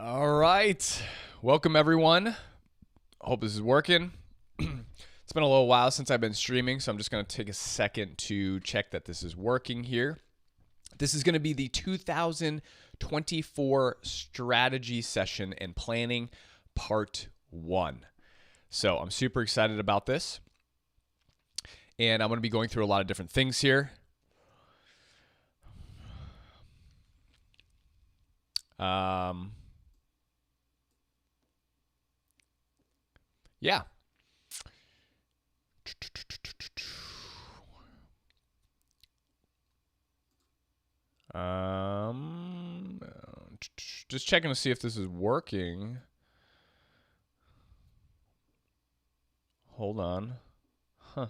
All right. Welcome, everyone. Hope this is working. It's been a little while since I've been streaming, so I'm just going to take a second to check that this is working here. This is going to be the 2024 strategy session and planning part 1. So I'm super excited about this. And I'm going to be going through a lot of different things here. Yeah. Just checking to see if this is working. Hold on. Huh.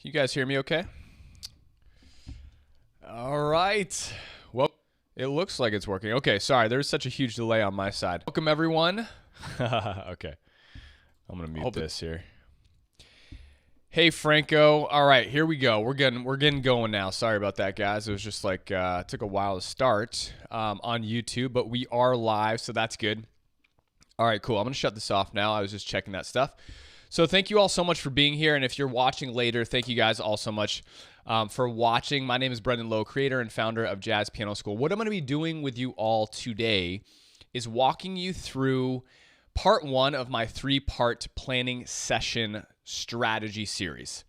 Can you guys hear me okay? All right. Well, it looks like it's working. Okay, sorry. There's such a huge delay on my side. Welcome, everyone. Okay. I'm going to mute this here. Hey, Franco. All right, here we go. We're getting going now. Sorry about that, guys. It was just like it took a while to start on YouTube, but we are live, so that's good. All right, cool. I'm going to shut this off now. I was just checking that stuff. So thank you all so much for being here. And if you're watching later, thank you guys all so much for watching. My name is Brendan Lowe, creator and founder of Jazz Piano School. What I'm going to be doing with you all today is walking you through part 1 of my 3-part planning session strategy series.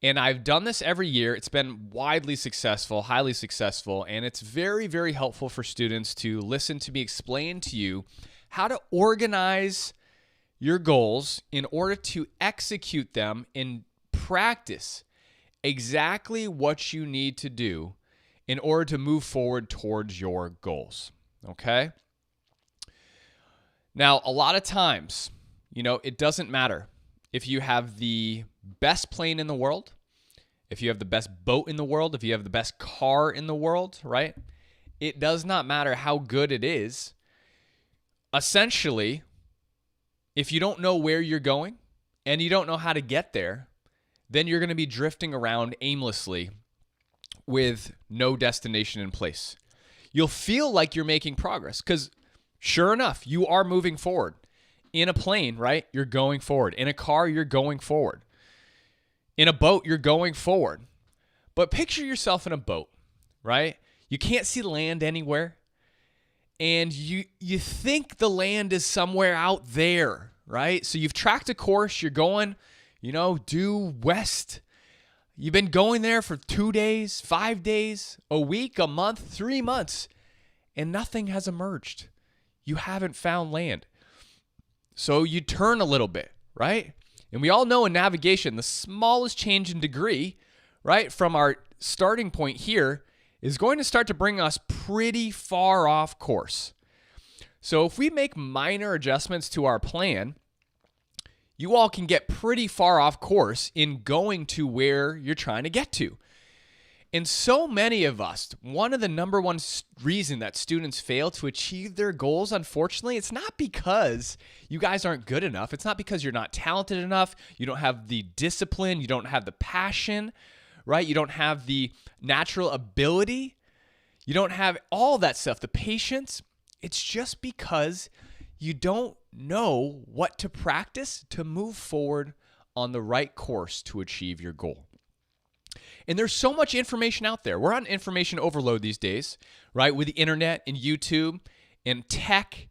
And I've done this every year. It's been widely successful, highly successful, and it's very, very helpful for students to listen to me explain to you how to organize your goals in order to execute them in practice exactly what you need to do in order to move forward towards your goals. Okay? Now, a lot of times, it doesn't matter if you have the best plane in the world, if you have the best boat in the world, if you have the best car in the world, right? It does not matter how good it is. Essentially, if you don't know where you're going and you don't know how to get there, then you're going to be drifting around aimlessly with no destination in place. You'll feel like you're making progress because sure enough, you are moving forward. In a plane, right? You're going forward. In a car, you're going forward. In a boat, you're going forward. But picture yourself in a boat, right? You can't see land anywhere. And you think the land is somewhere out there, right? So you've tracked a course. You're going, due west. You've been going there for 2 days, 5 days, a week, a month, 3 months, and nothing has emerged. You haven't found land. So you turn a little bit, right? And we all know in navigation, the smallest change in degree, right, from our starting point here is going to start to bring us pretty far off course. So if we make minor adjustments to our plan, you all can get pretty far off course in going to where you're trying to get to. And so many of us, one of the number one reason that students fail to achieve their goals, unfortunately, it's not because you guys aren't good enough. It's not because you're not talented enough. You don't have the discipline. You don't have the passion, right? You don't have the natural ability. You don't have all that stuff, the patience. It's just because you don't know what to practice to move forward on the right course to achieve your goal. And there's so much information out there. We're on information overload these days, right? With the internet and YouTube and tech.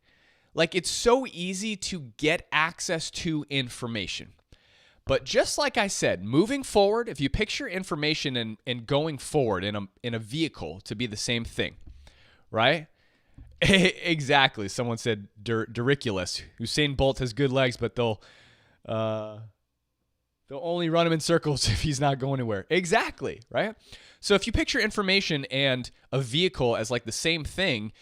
Like, it's so easy to get access to information. But just like I said, moving forward, if you picture information and going forward in a vehicle to be the same thing, right? Exactly. Someone said Diriculous. Usain Bolt has good legs, but they'll only run him in circles if he's not going anywhere. Exactly, right? So if you picture information and a vehicle as like the same thing,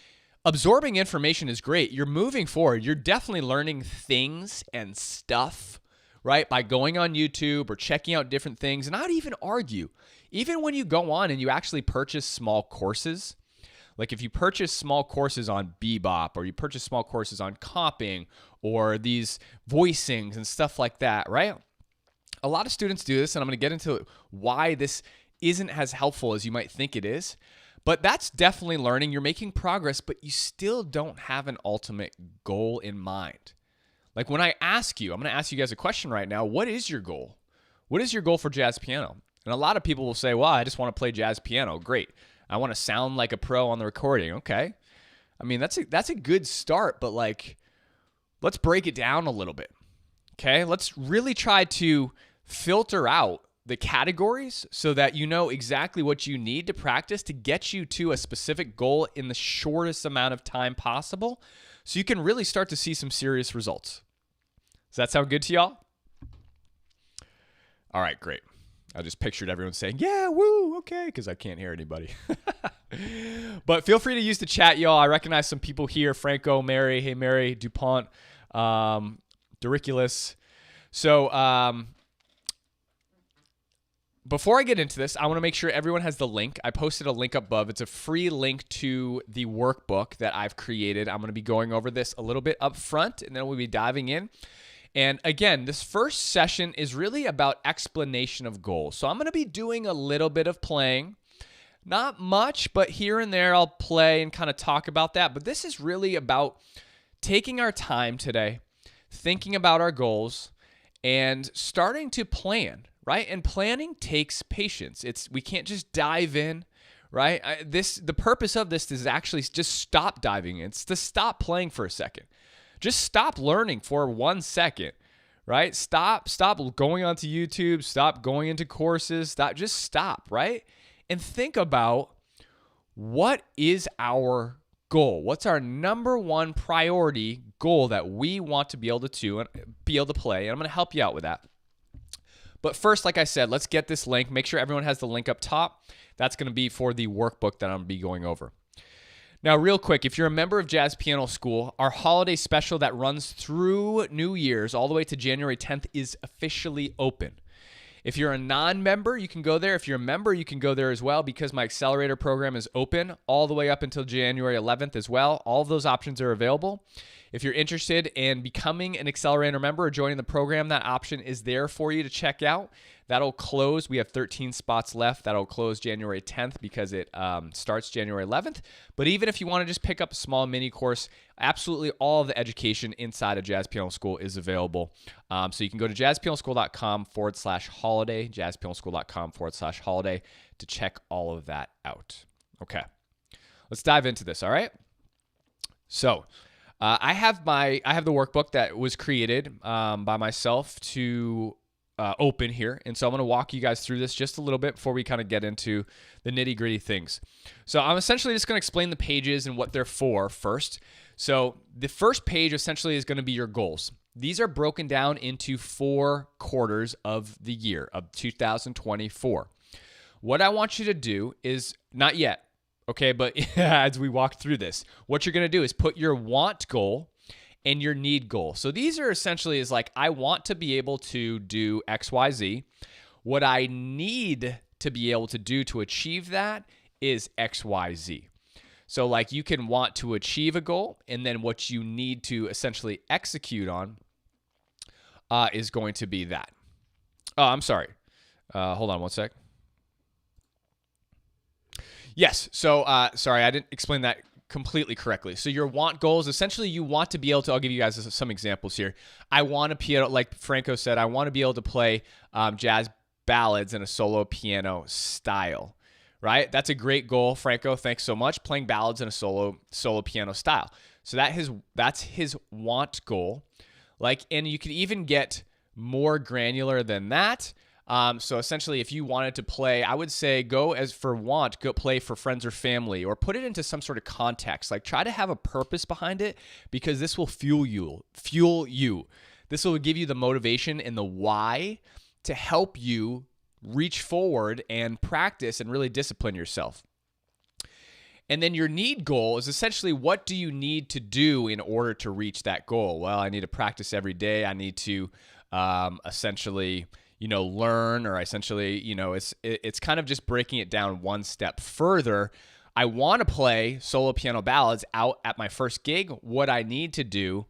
absorbing information is great. You're moving forward. You're definitely learning things and stuff, right? By going on YouTube or checking out different things. And I'd even argue, even when you go on and you actually purchase small courses, like if you purchase small courses on Bebop, or you purchase small courses on comping, or these voicings and stuff like that, right? A lot of students do this, and I'm going to get into why this isn't as helpful as you might think it is. But that's definitely learning. You're making progress, but you still don't have an ultimate goal in mind. Like when I ask you, I'm going to ask you guys a question right now. What is your goal? What is your goal for jazz piano? And a lot of people will say, well, I just want to play jazz piano. Great. I want to sound like a pro on the recording. Okay. I mean, that's a good start, but like, let's break it down a little bit. Okay. Let's really try to filter out the categories so that you know exactly what you need to practice to get you to a specific goal in the shortest amount of time possible, so you can really start to see some serious results. Does that sound good to y'all? All right, great. I just pictured everyone saying, yeah, woo, okay, because I can't hear anybody. But feel free to use the chat, y'all. I recognize some people here. Franco, Mary, hey, Mary, DuPont, Doriculus. So, before I get into this, I want to make sure everyone has the link. I posted a link above. It's a free link to the workbook that I've created. I'm going to be going over this a little bit up front, and then we'll be diving in. And again, this first session is really about explanation of goals. So I'm going to be doing a little bit of playing. Not much, but here and there I'll play and kind of talk about that. But this is really about taking our time today, thinking about our goals, and starting to plan. Right? And planning takes patience. We can't just dive in, right? The purpose of this is actually just stop diving in. It's to stop playing for a second. Just stop learning for 1 second, right? Stop going onto YouTube, stop going into courses, just stop, right? And think about, what is our goal? What's our number one priority goal that we want to be able to play? And I'm going to help you out with that. But first, like I said, let's get this link. Make sure everyone has the link up top. That's going to be for the workbook that I'm going to be going over. Now, real quick, if you're a member of Jazz Piano School, our holiday special that runs through New Year's all the way to January 10th is officially open. If you're a non-member, you can go there. If you're a member, you can go there as well, because my accelerator program is open all the way up until January 11th as well. All of those options are available. If you're interested in becoming an accelerator member or joining the program, that option is there for you to check out. That'll close. We have 13 spots left. That'll close January 10th because it starts January 11th. But even if you want to just pick up a small mini course, absolutely all of the education inside of Jazz Piano School is available. So you can go to jazzpianoschool.com/holiday, jazzpianoschool.com/holiday to check all of that out. Okay, let's dive into this. All right. So I have the workbook that was created by myself to open here. And so I'm going to walk you guys through this just a little bit before we kind of get into the nitty gritty things. So I'm essentially just going to explain the pages and what they're for first. So the first page essentially is going to be your goals. These are broken down into 4 quarters of the year of 2024. What I want you to do is, not yet, okay, but as we walk through this, what you're going to do is put your want goal and your need goal. So these are essentially is like, I want to be able to do X, Y, Z. What I need to be able to do to achieve that is X, Y, Z. So like you can want to achieve a goal, and then what you need to essentially execute on is going to be that. Oh, I'm sorry. Hold on one sec. Yes. So sorry, I didn't explain that completely correctly. So your want goals, essentially you want to be able to, I'll give you guys some examples here. I want to piano, like Franco said, I want to be able to play jazz ballads in a solo piano style, right? That's a great goal. Franco, thanks so much. Playing ballads in a solo piano style. So that's his want goal. Like, and you could even get more granular than that. So essentially, if you wanted to play, I would say go play for friends or family, or put it into some sort of context. Like try to have a purpose behind it, because this will fuel you. This will give you the motivation and the why to help you reach forward and practice and really discipline yourself. And then your need goal is essentially, what do you need to do in order to reach that goal? Well, I need to practice every day. I need to essentially, learn, or essentially, it's kind of just breaking it down one step further. I want to play solo piano ballads out at my first gig. What I need to do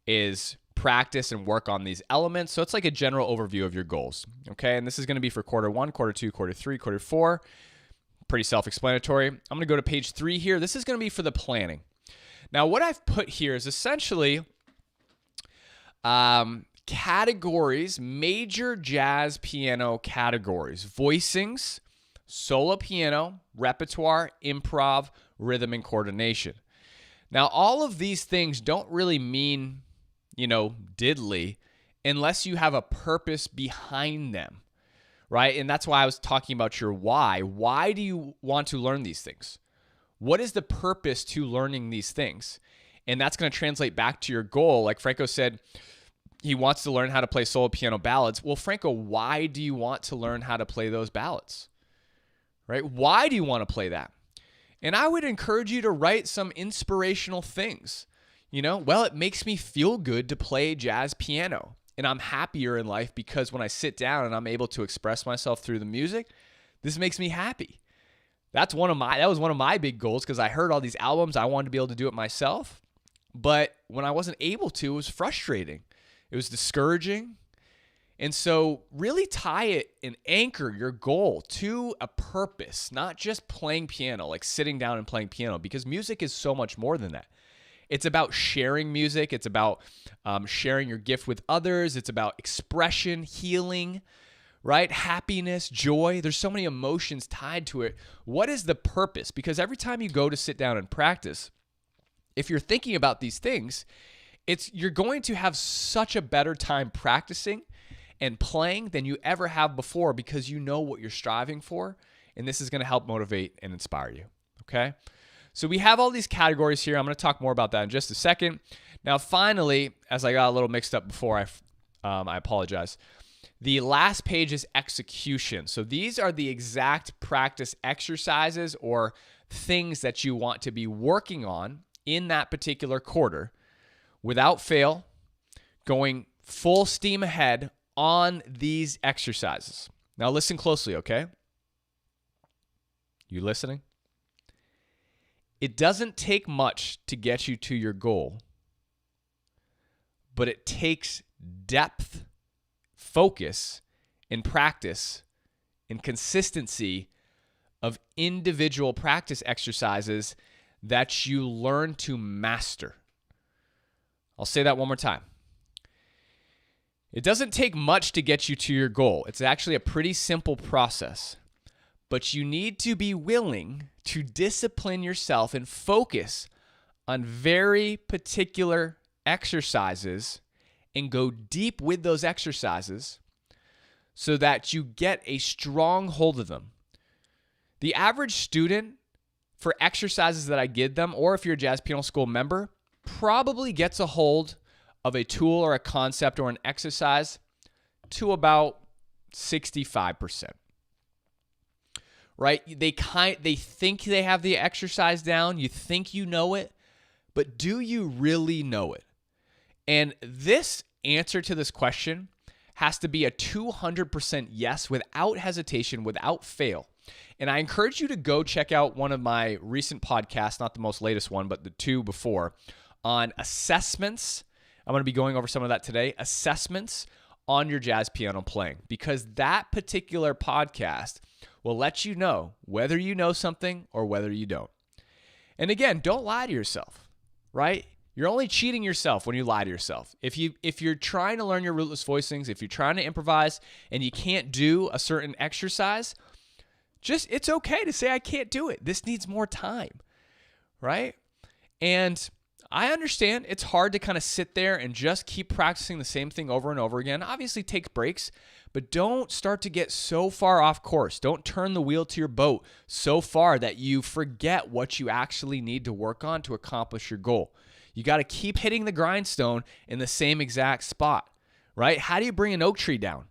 is practice and work on these elements. So it's like a general overview of your goals. Okay. And this is going to be for quarter 1, quarter 2, quarter 3, quarter 4. Pretty self-explanatory. I'm going to go to page 3 here. This is going to be for the planning. Now, what I've put here is essentially categories, major jazz piano categories: voicings, solo piano, repertoire, improv, rhythm, and coordination. Now, all of these things don't really mean, diddly unless you have a purpose behind them, right? And that's why I was talking about your why. Why do you want to learn these things? What is the purpose to learning these things? And that's going to translate back to your goal. Like Franco said, he wants to learn how to play solo piano ballads. Well, Franco, why do you want to learn how to play those ballads? Right? Why do you want to play that? And I would encourage you to write some inspirational things. Well, it makes me feel good to play jazz piano, and I'm happier in life because when I sit down and I'm able to express myself through the music, this makes me happy. That was one of my big goals, because I heard all these albums. I wanted to be able to do it myself, but when I wasn't able to, it was frustrating. It was discouraging. And so really tie it and anchor your goal to a purpose, not just playing piano, like sitting down and playing piano, because music is so much more than that. It's about sharing music. It's about sharing your gift with others. It's about expression, healing, right? Happiness, joy. There's so many emotions tied to it. What is the purpose? Because every time you go to sit down and practice, if you're thinking about these things, you're going to have such a better time practicing and playing than you ever have before, because you know what you're striving for, and this is going to help motivate and inspire you, okay? So we have all these categories here. I'm going to talk more about that in just a second. Now, finally, as I got a little mixed up before, I apologize. The last page is execution. So these are the exact practice exercises or things that you want to be working on in that particular quarter without fail, going full steam ahead on these exercises. Now listen closely, okay? You listening? It doesn't take much to get you to your goal, but it takes depth, focus, and practice and consistency of individual practice exercises that you learn to master. I'll say that one more time. It doesn't take much to get you to your goal. It's actually a pretty simple process, but you need to be willing to discipline yourself and focus on very particular exercises and go deep with those exercises so that you get a strong hold of them. The average student, for exercises that I give them, or if you're a Jazz Piano School member, probably gets a hold of a tool or a concept or an exercise to about 65%. Right? They think they have the exercise down. You think you know it, but do you really know it? And this answer to this question has to be a 200% yes, without hesitation, without fail. And I encourage you to go check out one of my recent podcasts, not the most latest one, but the two before, on assessments. I'm going to be going over some of that today. Assessments on your jazz piano playing, because that particular podcast will let you know whether you know something or whether you don't. And again, don't lie to yourself, right? You're only cheating yourself when you lie to yourself. If you're trying to learn your rootless voicings, if you're trying to improvise and you can't do a certain exercise, it's okay to say, I can't do it. This needs more time, right? And I understand it's hard to kind of sit there and just keep practicing the same thing over and over again. Obviously, take breaks, but don't start to get so far off course. Don't turn the wheel to your boat so far that you forget what you actually need to work on to accomplish your goal. You got to keep hitting the grindstone in the same exact spot, right? How do you bring an oak tree down?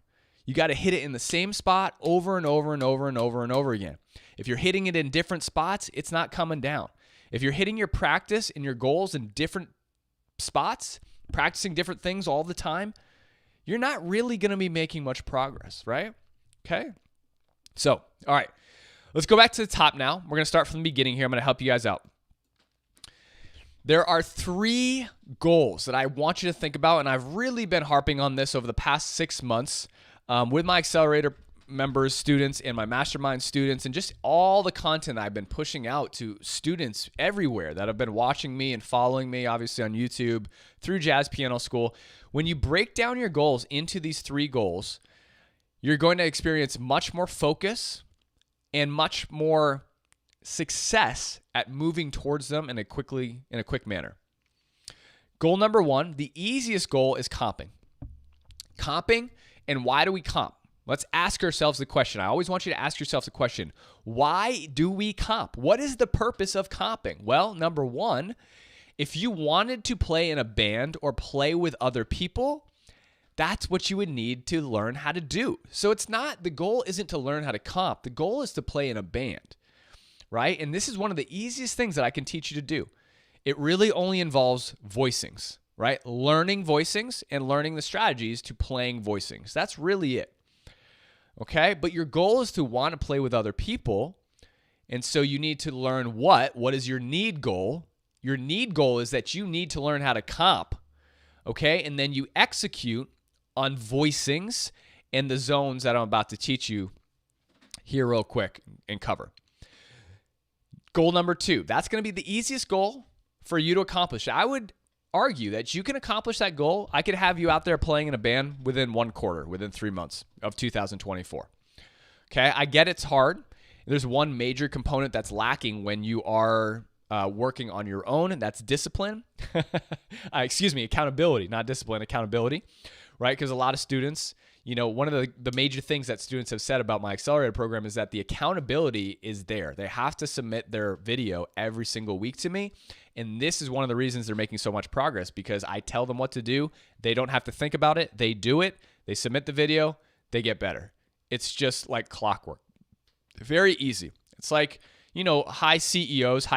You got to hit it in the same spot over and over and over and over and over again. If you're hitting it in different spots, it's not coming down. If you're hitting your practice and your goals in different spots, practicing different things all the time, you're not really going to be making much progress, right? Okay. So, all right, let's go back to the top now. We're going to start from the beginning here. I'm going to help you guys out. There are 3 goals that I want you to think about, and I've really been harping on this over the past 6 months with my accelerator members, students, and my mastermind students, and just all the content I've been pushing out to students everywhere that have been watching me and following me, obviously on YouTube, through Jazz Piano School. When you break down your goals into these 3 goals, you're going to experience much more focus and much more success at moving towards them in a quick manner. Goal number 1, the easiest goal is comping. Comping, and why do we comp? Let's ask ourselves the question. I always want you to ask yourself the question, why do we comp? What is the purpose of comping? Well, number 1, if you wanted to play in a band or play with other people, that's what you would need to learn how to do. So the goal isn't to learn how to comp. The goal is to play in a band, right? And this is one of the easiest things that I can teach you to do. It really only involves voicings, right? Learning voicings and learning the strategies to playing voicings. That's really it. Okay? But your goal is to want to play with other people. And so you need to learn what is your need goal? Your need goal is that you need to learn how to comp. Okay? And then you execute on voicings and the zones that I'm about to teach you here real quick and cover. Goal number 2, that's going to be the easiest goal for you to accomplish. I would argue that you can accomplish that goal. I could have you out there playing in a band within 1 quarter, within 3 months of 2024. Okay, I get it's hard. There's one major component that's lacking when you are working on your own, and that's discipline. Accountability, not discipline, accountability, right? Because a lot of students, one of the major things that students have said about my accelerator program is that the accountability is there. They have to submit their video every single week to me. And this is one of the reasons they're making so much progress, because I tell them what to do. They don't have to think about it. They do it. They submit the video. They get better. It's just like clockwork. Very easy. It's like, high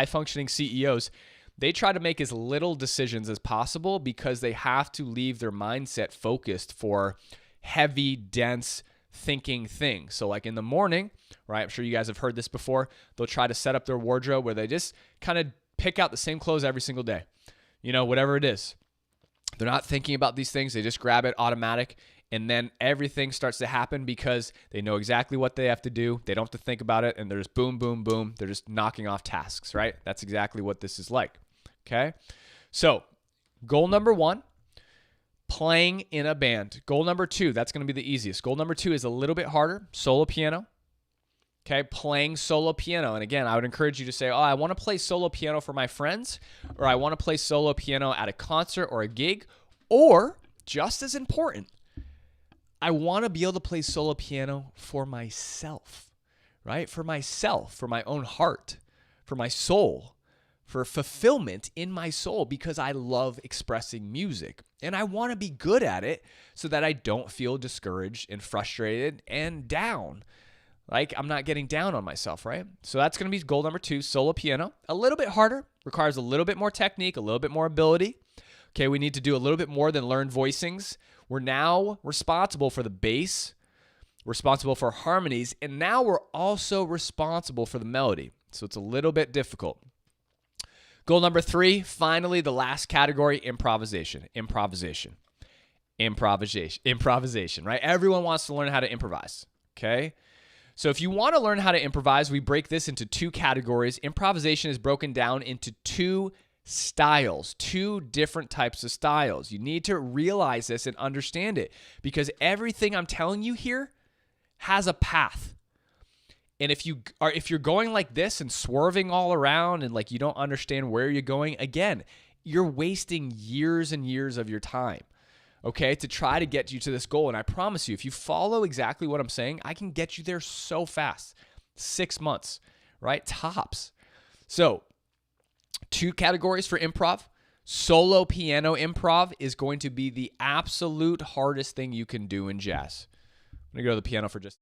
functioning CEOs, they try to make as little decisions as possible because they have to leave their mindset focused for heavy, dense thinking things. So like in the morning, right? I'm sure you guys have heard this before. They'll try to set up their wardrobe where they just kind of pick out the same clothes every single day, whatever it is. They're not thinking about these things. They just grab it automatic. And then everything starts to happen because they know exactly what they have to do. They don't have to think about it. And they're just boom, boom, boom. They're just knocking off tasks, right? That's exactly what this is like. Okay. So goal number 1, playing in a band. Goal number 2, that's going to be the easiest. Goal number 2 is a little bit harder, solo piano. Okay, playing solo piano. And again, I would encourage you to say, I want to play solo piano for my friends, or I want to play solo piano at a concert or a gig, or just as important, I want to be able to play solo piano for myself, right? For myself, for my own heart, for my soul, for fulfillment in my soul, because I love expressing music and I want to be good at it so that I don't feel discouraged and frustrated and down. Like I'm not getting down on myself, right? So that's going to be goal number 2, solo piano. A little bit harder, requires a little bit more technique, a little bit more ability. Okay, we need to do a little bit more than learn voicings. We're now responsible for the bass, responsible for harmonies, and now we're also responsible for the melody. So it's a little bit difficult. Goal number 3, finally, the last category, improvisation, right? Everyone wants to learn how to improvise, okay? So if you want to learn how to improvise, we break this into 2 categories. Improvisation is broken down into 2 styles, 2 different types of styles. You need to realize this and understand it, because everything I'm telling you here has a path. And if you're going like this and swerving all around and like you don't understand where you're going, again, you're wasting years and years of your time, okay, to try to get you to this goal. And I promise you, if you follow exactly what I'm saying, I can get you there so fast. 6 months, right? Tops. So 2 categories for improv. Solo piano improv is going to be the absolute hardest thing you can do in jazz. I'm going to go to the piano for just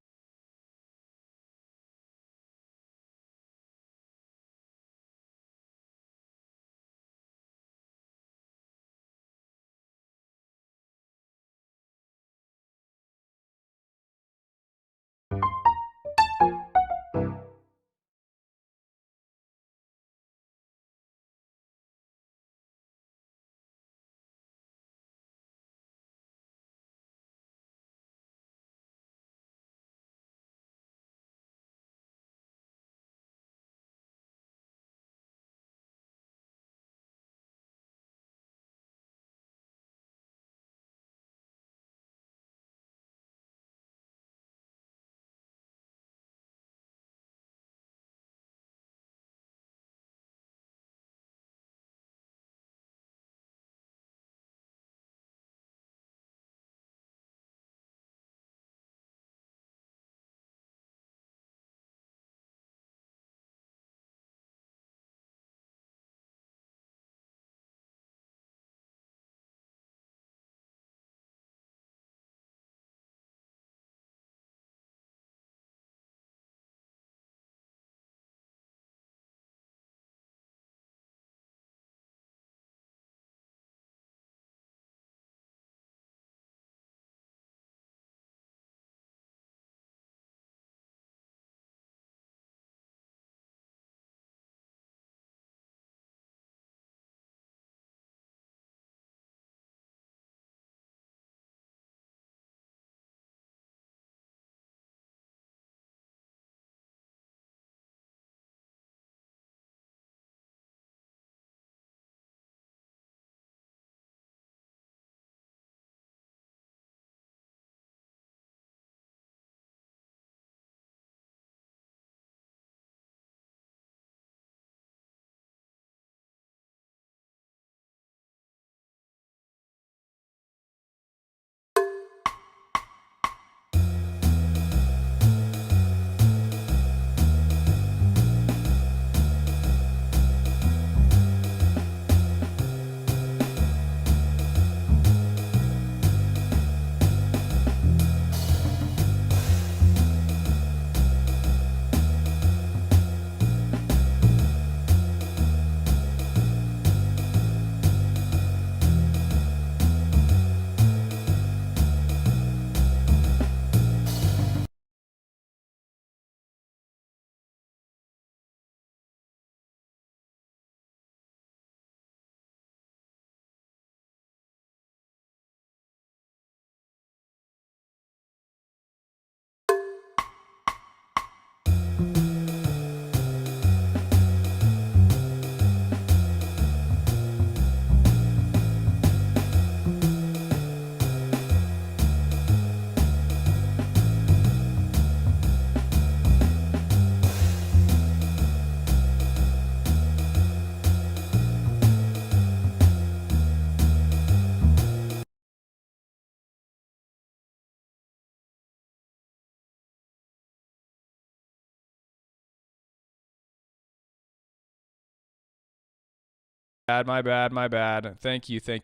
My bad. Thank you. Can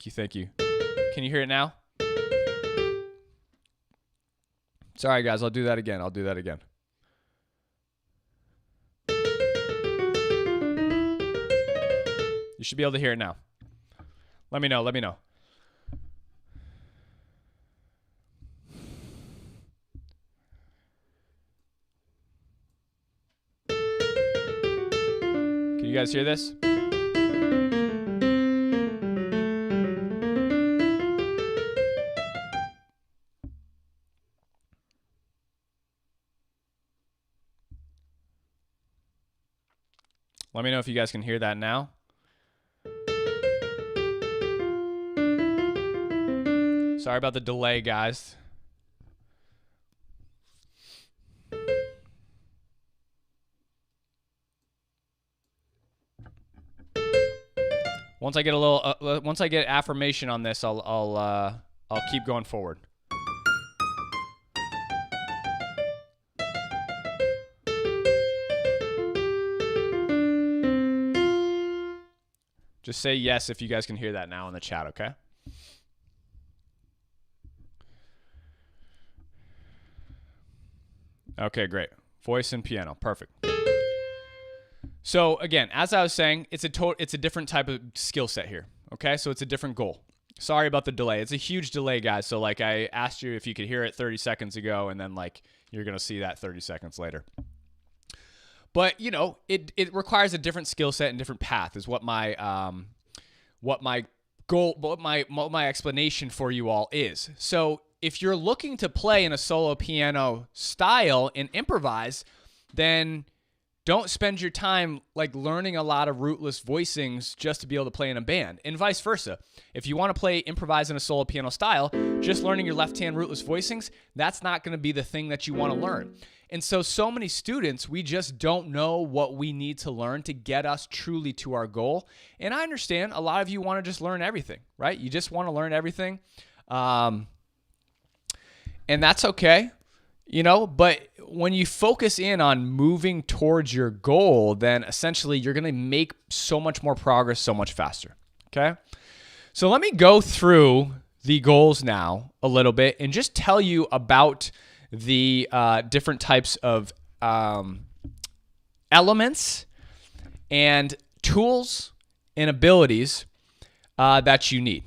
you hear it now? Sorry, guys. I'll do that again. You should be able to hear it now. Let me know. Can you guys hear this? Let me know if you guys can hear that now. Sorry about the delay, guys. Once I get affirmation on this, I'll keep going forward. Just say yes if you guys can hear that now in the chat, okay? Okay, great. Voice and piano, perfect. So again, as I was saying, it's a different type of skill set here, okay? So it's a different goal. Sorry about the delay. It's a huge delay, guys. So like I asked you if you could hear it 30 seconds ago, and then like you're gonna see that 30 seconds later. But you know, it requires a different skill set and different path is what my explanation for you all is. So if you're looking to play in a solo piano style and improvise, then don't spend your time like learning a lot of rootless voicings just to be able to play in a band, and vice versa. If you want to improvise in a solo piano style, just learning your left hand rootless voicings, that's not going to be the thing that you want to learn. And so many students, we just don't know what we need to learn to get us truly to our goal. And I understand a lot of you want to just learn everything, right? You just want to learn everything. And that's okay, you know, but when you focus in on moving towards your goal, then essentially you're going to make so much more progress so much faster, okay? So let me go through the goals now a little bit and just tell you about the different types of elements and tools and abilities that you need,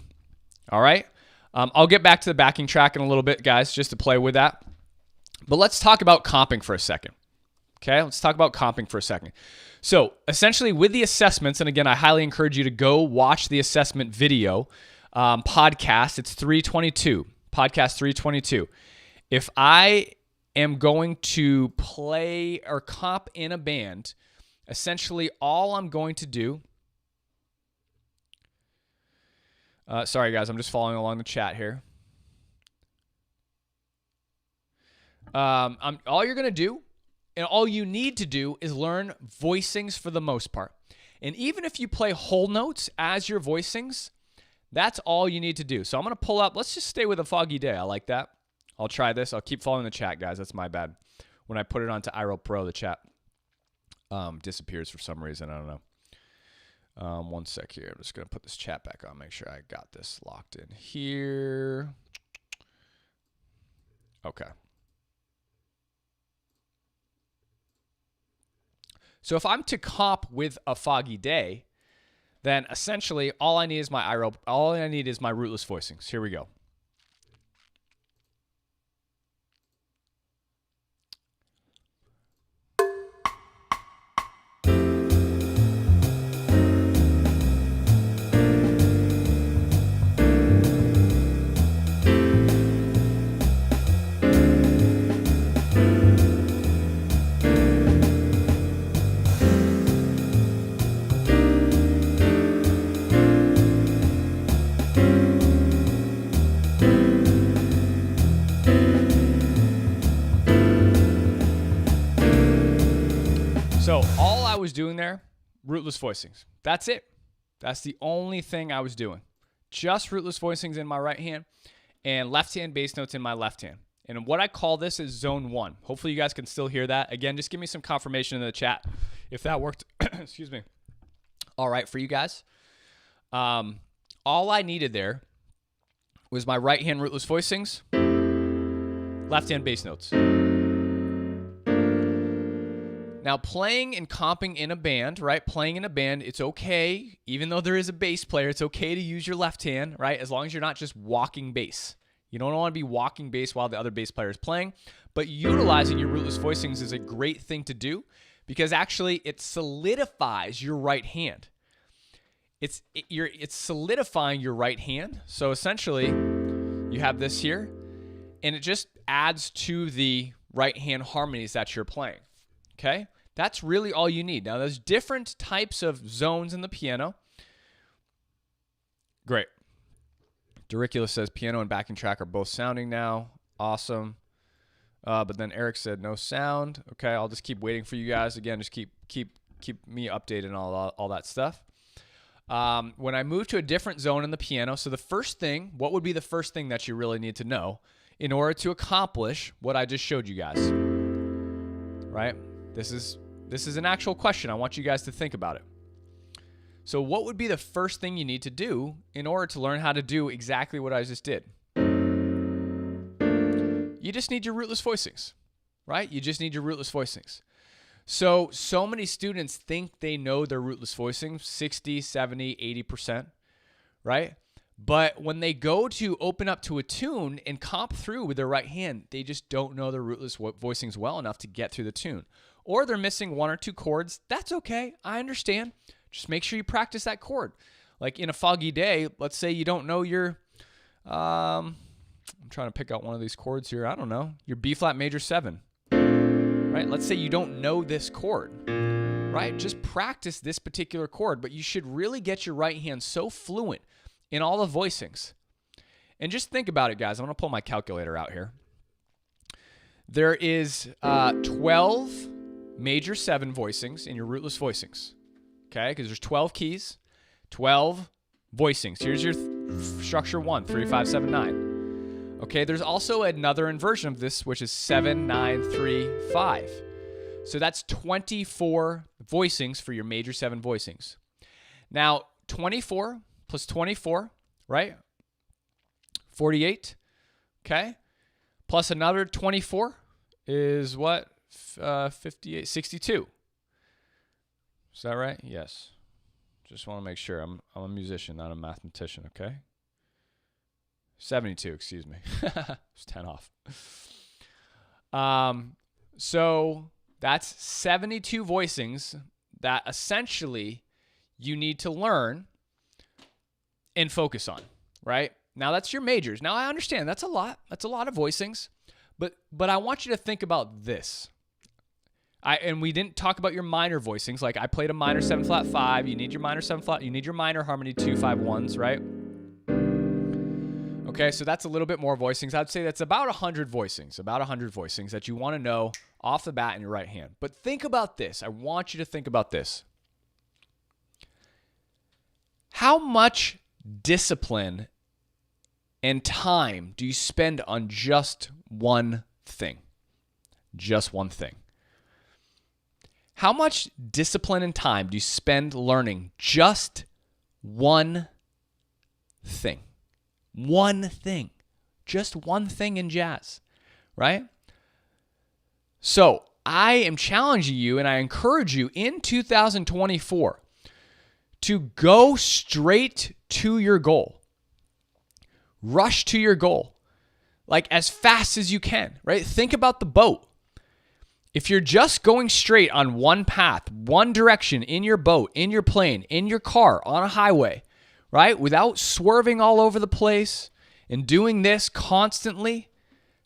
all right? I'll get back to the backing track in a little bit, guys, just to play with that. But let's talk about comping for a second. Okay, let's talk about comping for a second. So essentially with the assessments, and again, I highly encourage you to go watch the assessment video podcast. It's 322, podcast 322. If I am going to play or comp in a band, essentially all I'm going to do, sorry guys, I'm just following along the chat here. All you're going to do and all you need to do is learn voicings for the most part. And even if you play whole notes as your voicings, that's all you need to do. So I'm going to pull up, let's just stay with a foggy day. I like that. I'll try this. I'll keep following the chat, guys. That's my bad. When I put it onto iRoll Pro, the chat disappears for some reason. I don't know. One sec here. I'm just going to put this chat back on, make sure I got this locked in here. Okay. So if I'm to comp with a foggy day, then essentially all I need is my iRoll. All I need is my rootless voicings. Here we go. So all I was doing there, rootless voicings. That's it. That's the only thing I was doing. Just rootless voicings in my right hand and left hand bass notes in my left hand. And what I call this is zone 1. Hopefully you guys can still hear that. Again, just give me some confirmation in the chat if that worked. Excuse me. All right for you guys. All I needed there was my right hand rootless voicings, left hand bass notes. Now, playing and comping in a band, right? Playing in a band, it's okay. Even though there is a bass player, it's okay to use your left hand, right? As long as you're not just walking bass. You don't want to be walking bass while the other bass player is playing. But utilizing your rootless voicings is a great thing to do because actually it solidifies your right hand. It's solidifying your right hand. So essentially, you have this here, and it just adds to the right hand harmonies that you're playing. Okay? That's really all you need. Now, there's different types of zones in the piano. Great. Doricula says piano and backing track are both sounding now. Awesome. But then Eric said no sound. Okay, I'll just keep waiting for you guys. Again, just keep me updated on all that stuff. When I move to a different zone in the piano, so the first thing, what would be the first thing that you really need to know in order to accomplish what I just showed you guys? Right? This is an actual question. I want you guys to think about it. So what would be the first thing you need to do in order to learn how to do exactly what I just did? You just need your rootless voicings, right? You just need your rootless voicings. So many students think they know their rootless voicings, 60, 70, 80%, right? But when they go to open up to a tune and comp through with their right hand, they just don't know their rootless voicings well enough to get through the tune. Or they're missing one or two chords. That's okay. I understand. Just make sure you practice that chord. Like in a foggy day, let's say you don't know your, I'm trying to pick out one of these chords here. I don't know. Your B flat major 7, right? Let's say you don't know this chord, right? Just practice this particular chord, but you should really get your right hand so fluent in all the voicings. And just think about it, guys. I'm going to pull my calculator out here. There is 12 major 7 voicings in your rootless voicings. Okay, because there's 12 keys, 12 voicings. Here's your structure 1, 3, 5, 7, 9. Okay, there's also another inversion of this, which is 7, 9, 3, 5. So that's 24 voicings for your major 7 voicings. Now, 24 plus 24, right? 48, okay? Plus another 24 is what? 58, 62. Is that right? Yes. Just want to make sure. I'm a musician, not a mathematician, okay? 72, excuse me. It's 10 off. So that's 72 voicings that essentially you need to learn and focus on, right? Now that's your majors. Now I understand that's a lot. That's a lot of voicings. But I want you to think about this. And we didn't talk about your minor voicings. Like I played a minor 7 flat 5. You need your minor 7 flat. You need your minor harmony 2 5 1s, right? Okay, so that's a little bit more voicings. I'd say that's about 100 voicings. About 100 voicings that you want to know off the bat in your right hand. But think about this. I want you to think about this. How much discipline and time do you spend on just one thing? Just one thing. How much discipline and time do you spend learning just one thing? One thing. Just one thing in jazz, right? So I am challenging you and I encourage you in 2024 to go straight to your goal. Rush to your goal. Like as fast as you can, right? Think about the boat. If you're just going straight on one path, one direction in your boat, in your plane, in your car, on a highway, right? Without swerving all over the place and doing this constantly,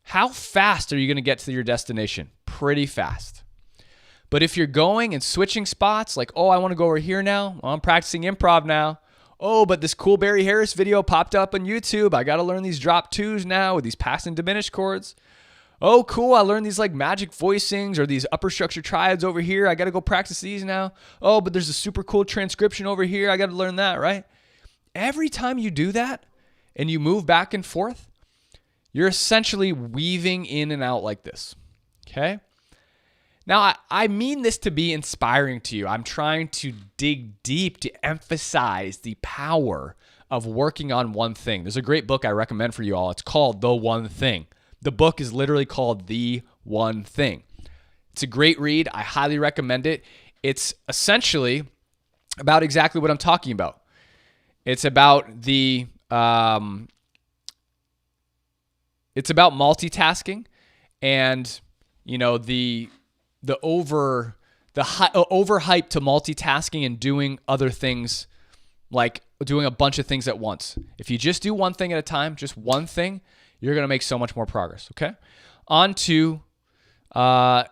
how fast are you going to get to your destination? Pretty fast. But if you're going and switching spots, like, oh, I want to go over here now. Oh, I'm practicing improv now. Oh, but this cool Barry Harris video popped up on YouTube. I got to learn these drop 2s now with these passed and diminished chords. Oh, cool. I learned these like magic voicings or these upper structure triads over here. I got to go practice these now. Oh, but there's a super cool transcription over here. I got to learn that, right? Every time you do that and you move back and forth, you're essentially weaving in and out like this, okay? Now, I mean this to be inspiring to you. I'm trying to dig deep to emphasize the power of working on one thing. There's a great book I recommend for you all. It's called The One Thing. The book is literally called The One Thing. It's a great read. I highly recommend it. It's essentially about exactly what I'm talking about. It's about it's about multitasking and, you know, the overhype to multitasking and doing other things, like doing a bunch of things at once. If you just do one thing at a time, just one thing, you're going to make so much more progress, okay? On to, so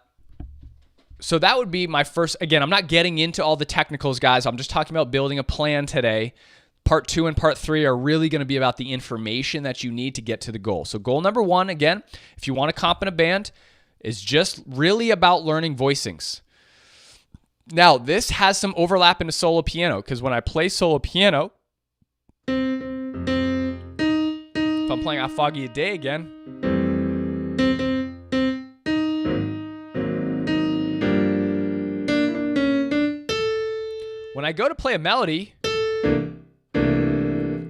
that would be my first, again, I'm not getting into all the technicals, guys. I'm just talking about building a plan today. Part 2 and part 3 are really going to be about the information that you need to get to the goal. So goal number 1, again, if you want to comp in a band, is just really about learning voicings. Now, this has some overlap into solo piano, because when I play solo piano, if I'm playing "I Foggy a Day" again, when I go to play a melody,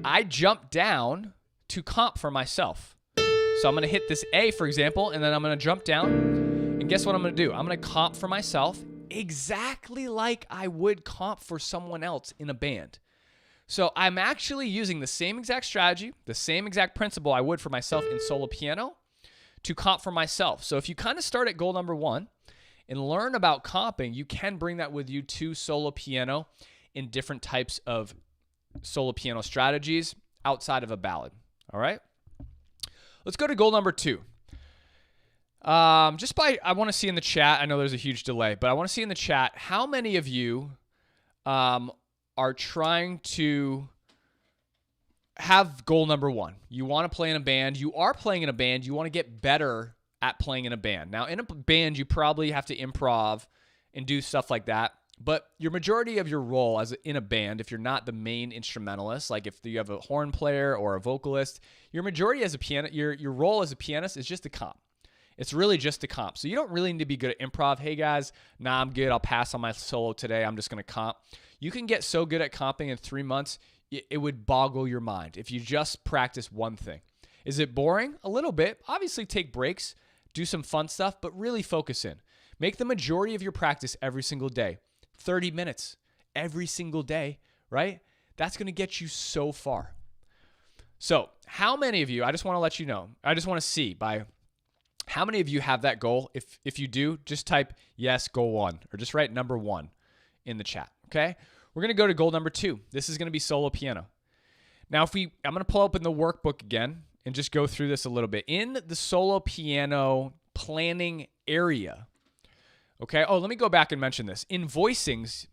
I jump down to comp for myself. So I'm going to hit this A, for example, and then I'm going to jump down. And guess what I'm going to do? I'm going to comp for myself exactly like I would comp for someone else in a band. So I'm actually using the same exact strategy, the same exact principle I would for myself in solo piano to comp for myself. So if you kind of start at goal number 1 and learn about comping, you can bring that with you to solo piano in different types of solo piano strategies outside of a ballad. All right? Let's go to goal number 2. I want to see in the chat, I know there's a huge delay, but I want to see in the chat how many of you are trying to have goal number 1. You want to play in a band. You are playing in a band. You want to get better at playing in a band. Now, in a band, you probably have to improv and do stuff like that. But your majority of your role in a band, if you're not the main instrumentalist, like if you have a horn player or a vocalist, your majority as a piano, your role as a pianist is just to comp. It's really just to comp. So you don't really need to be good at improv. Hey guys, nah, I'm good. I'll pass on my solo today. I'm just going to comp. You can get so good at comping in 3 months, it would boggle your mind if you just practice one thing. Is it boring? A little bit. Obviously take breaks, do some fun stuff, but really focus in. Make the majority of your practice every single day. 30 minutes every single day, right? That's going to get you so far. So how many of you, I just want to let you know, I just want to see by how many of you have that goal. If you do, just type yes, goal 1, or just write number 1 in the chat, okay? We're going to go to goal number 2. This is going to be solo piano. Now, I'm going to pull up in the workbook again and just go through this a little bit. In the solo piano planning area, okay. Oh, let me go back and mention this. In voicings,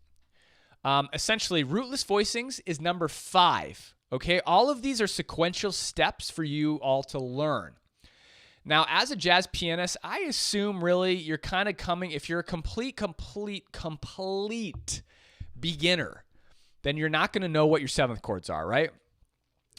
essentially, rootless voicings is number 5. Okay. All of these are sequential steps for you all to learn. Now, as a jazz pianist, I assume really you're kind of coming, if you're a complete beginner, then you're not going to know what your 7th chords are, right?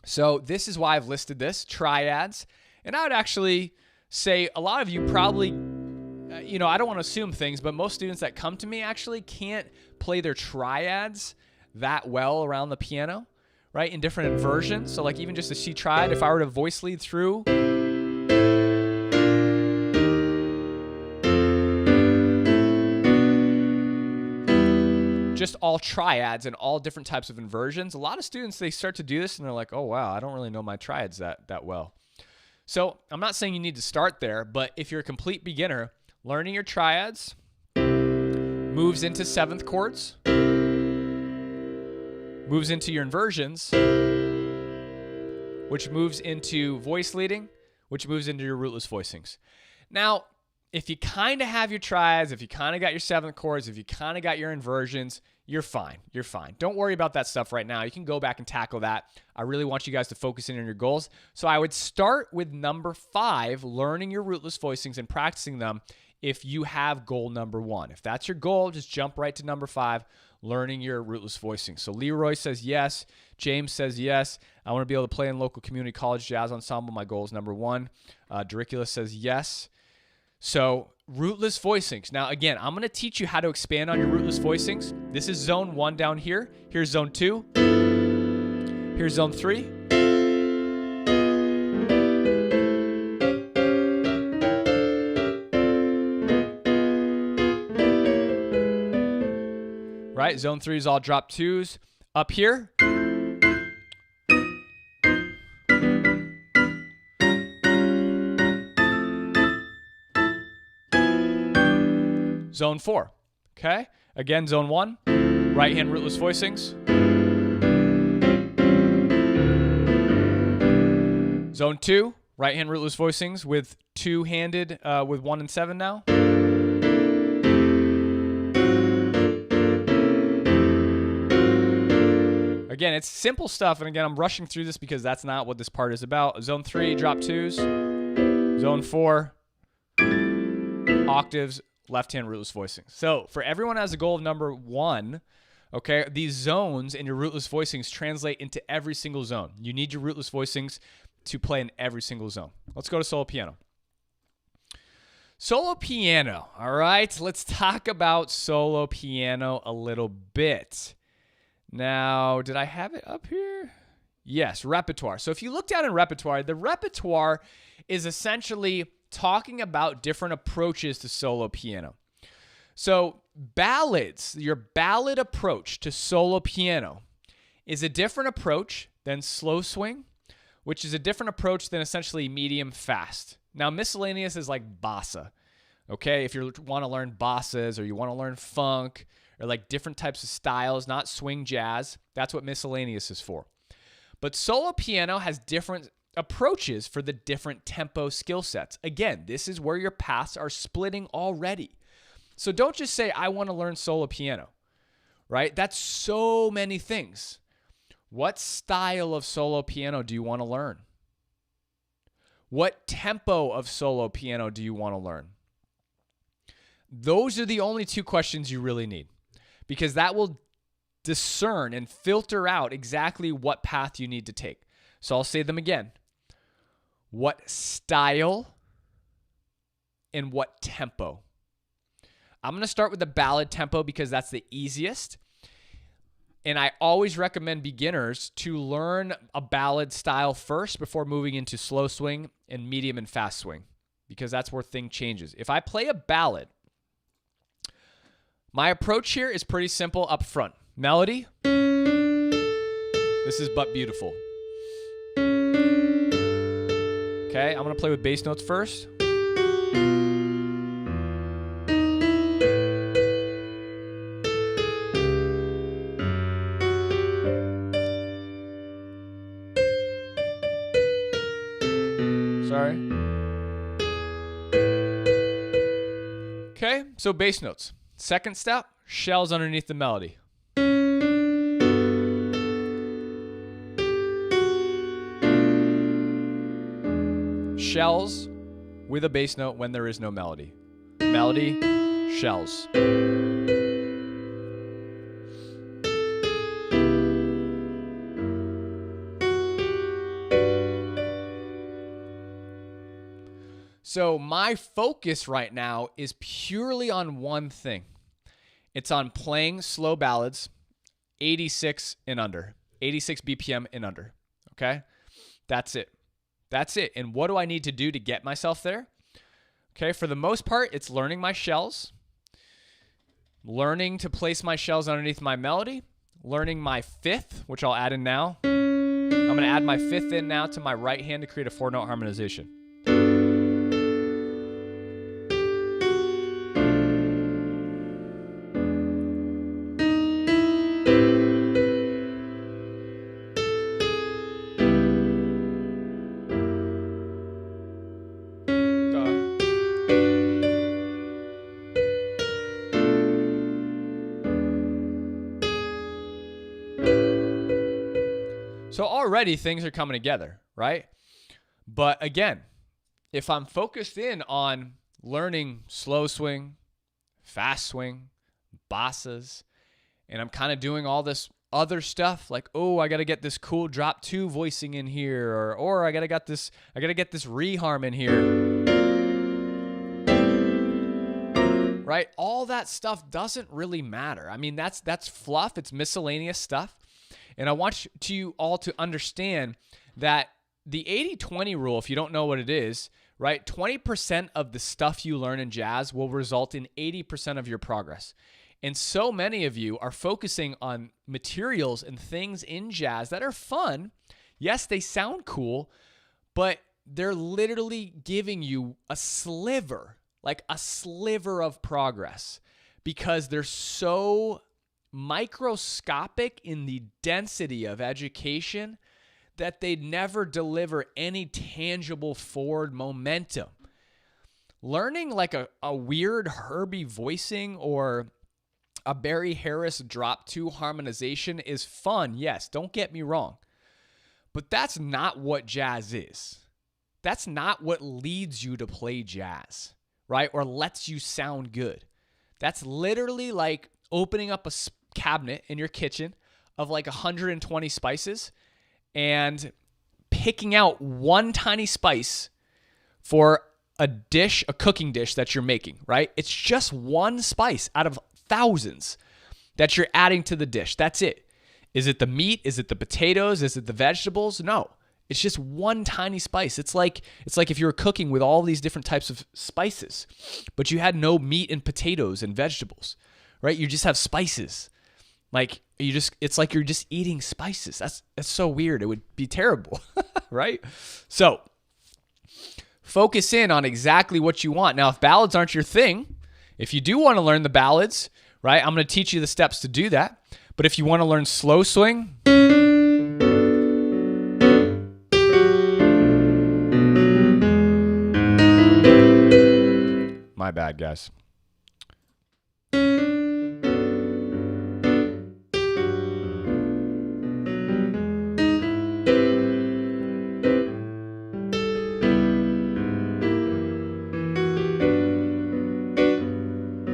So this is why I've listed this, triads. And I would actually say a lot of you probably, I don't want to assume things, but most students that come to me actually can't play their triads that well around the piano, right? In different inversions. So like even just a C triad, if I were to voice lead through, just all triads and all different types of inversions. A lot of students, they start to do this and they're like, oh, wow, I don't really know my triads that well. So I'm not saying you need to start there, but if you're a complete beginner, learning your triads moves into 7th chords, moves into your inversions, which moves into voice leading, which moves into your rootless voicings. Now, if you kind of have your triads, if you kind of got your 7th chords, if you kind of got your inversions, you're fine. You're fine. Don't worry about that stuff right now. You can go back and tackle that. I really want you guys to focus in on your goals. So I would start with number 5, learning your rootless voicings and practicing them if you have goal number 1. If that's your goal, just jump right to number 5, learning your rootless voicings. So Leroy says yes. James says yes. I want to be able to play in local community college jazz ensemble. My goal is number 1. Dericulus says yes. So rootless voicings. Now, again, I'm going to teach you how to expand on your rootless voicings. This is zone 1 down here. Here's zone 2. Here's zone 3. Right? Zone 3 is all drop 2s. Up here. Zone 4. Okay? Again, zone 1. Right hand rootless voicings. Zone 2. Right hand rootless voicings with two-handed, with 1 and 7 now. Again, it's simple stuff, and again, I'm rushing through this because that's not what this part is about. Zone 3, drop 2s. Zone 4, octaves, left-hand rootless voicings. So for everyone has a goal of number 1, okay, these zones in your rootless voicings translate into every single zone. You need your rootless voicings to play in every single zone. Let's go to solo piano. Solo piano, all right? Let's talk about solo piano a little bit. Now, did I have it up here? Yes, repertoire. So if you look down in repertoire, the repertoire is essentially talking about different approaches to solo piano. So ballads, your ballad approach to solo piano is a different approach than slow swing, which is a different approach than essentially medium fast. Now, miscellaneous is like bossa, okay? If you want to learn bossas or you want to learn funk, or like different types of styles, not swing jazz. That's what miscellaneous is for. But solo piano has different approaches for the different tempo skill sets. Again, this is where your paths are splitting already. So don't just say, I want to learn solo piano, right? That's so many things. What style of solo piano do you want to learn? What tempo of solo piano do you want to learn? Those are the only 2 questions you really need, because that will discern and filter out exactly what path you need to take. So I'll say them again. What style and what tempo? I'm going to start with the ballad tempo because that's the easiest. And I always recommend beginners to learn a ballad style first before moving into slow swing and medium and fast swing, because that's where thing changes. If I play a ballad, my approach here is pretty simple up front. Melody. This is But Beautiful. Okay, I'm going to play with bass notes first. Sorry. Okay, so bass notes. Second step, shells underneath the melody. Shells with a bass note when there is no melody. Melody, shells. So my focus right now is purely on one thing. It's on playing slow ballads, 86 and under, 86 BPM and under, okay? That's it. That's it. And what do I need to do to get myself there? Okay, for the most part, it's learning my shells, learning to place my shells underneath my melody, learning my fifth, which I'll add in now. I'm going to add my fifth in now to my right hand to create a 4-note harmonization. So already things are coming together, right? But again, if I'm focused in on learning slow swing, fast swing, bossas, and I'm kind of doing all this other stuff like, oh, I got to get this cool drop 2 voicing in here, or I got to get this reharm in here. right? All that stuff doesn't really matter. I mean, that's fluff. It's miscellaneous stuff. And I want you all to understand that the 80-20 rule, if you don't know what it is, right? 20% of the stuff you learn in jazz will result in 80% of your progress. And so many of you are focusing on materials and things in jazz that are fun. Yes, they sound cool, but they're literally giving you a sliver, like a sliver of progress, because they're so microscopic in the density of education that they never deliver any tangible forward momentum. Learning like a weird Herbie voicing or a Barry Harris drop 2 harmonization is fun, yes, don't get me wrong. But that's not what jazz is. That's not what leads you to play jazz, right? Or lets you sound good. That's literally like opening up a cabinet in your kitchen of like 120 spices and picking out one tiny spice for a dish, a cooking dish that you're making, right? It's just one spice out of thousands that you're adding to the dish. That's it. Is it the meat? Is it the potatoes? Is it the vegetables? No. It's just one tiny spice. It's like if you were cooking with all these different types of spices, but you had no meat and potatoes and vegetables, right? You just have spices. It's like you're just eating spices. That's so weird. It would be terrible, right? So focus in on exactly what you want. Now, if ballads aren't your thing, if you do want to learn the ballads, right, I'm going to teach you the steps to do that. But if you want to learn slow swing, my bad, guys.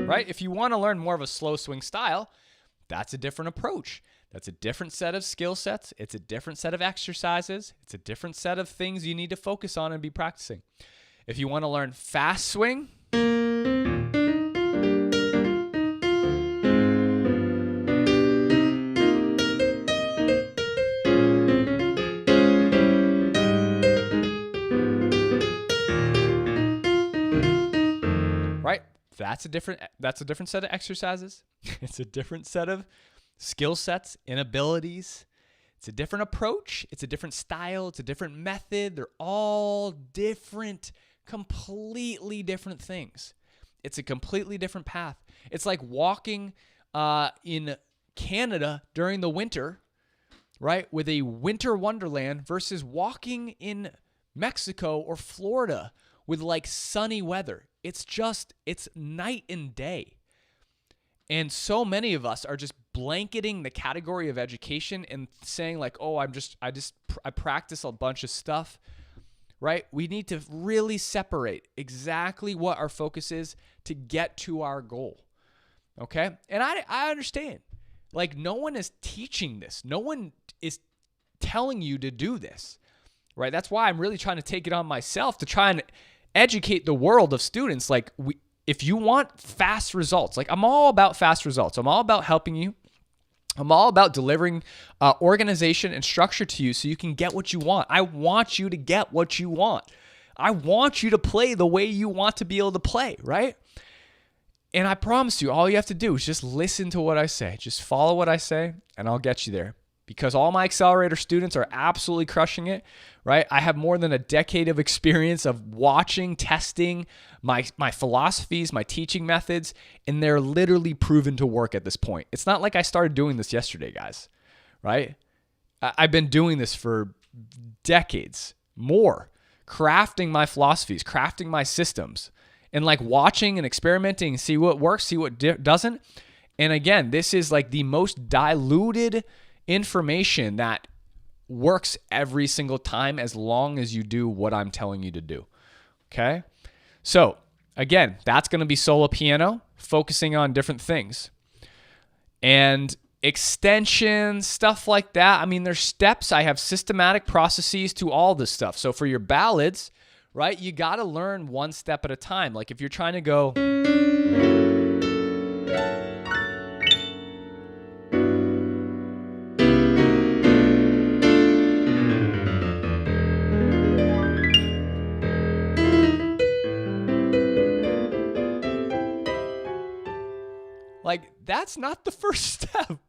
Right? If you want to learn more of a slow swing style, that's a different approach. That's a different set of skill sets. It's a different set of exercises. It's a different set of things you need to focus on and be practicing. If you want to learn fast swing, right? That's a different set of exercises. It's a different set of skill sets and abilities. It's a different approach. It's a different style. It's a different method. They're all different, completely different things. It's a completely different path. It's like walking in Canada during the winter, right, with a winter wonderland versus walking in Mexico or Florida with like sunny weather. It's night and day. And so many of us are just blanketing the category of education and saying like, oh, I practice a bunch of stuff, right? We need to really separate exactly what our focus is to get to our goal. Okay. And I understand, like, no one is teaching this. No one is telling you to do this, right? That's why I'm really trying to take it on myself to try and educate the world of students. Like, if you want fast results, like, I'm all about fast results. I'm all about helping you. I'm all about delivering organization and structure to you so you can get what you want. I want you to get what you want. I want you to play the way you want to be able to play, right? And I promise you, all you have to do is just listen to what I say. Just follow what I say, and I'll get you there. Because all my accelerator students are absolutely crushing it, right? I have more than a decade of experience of watching, testing my philosophies, my teaching methods, and they're literally proven to work at this point. It's not like I started doing this yesterday, guys, right? I've been doing this for decades, more, crafting my philosophies, crafting my systems, and like watching and experimenting, see what works, see what doesn't. And again, this is like the most diluted information that works every single time as long as you do what I'm telling you to do. Okay? So, again, that's going to be solo piano, focusing on different things. And extensions, stuff like that. I mean, there's steps. I have systematic processes to all this stuff. So for your ballads, right, you got to learn one step at a time. Like if you're trying to go Like, that's not the first step,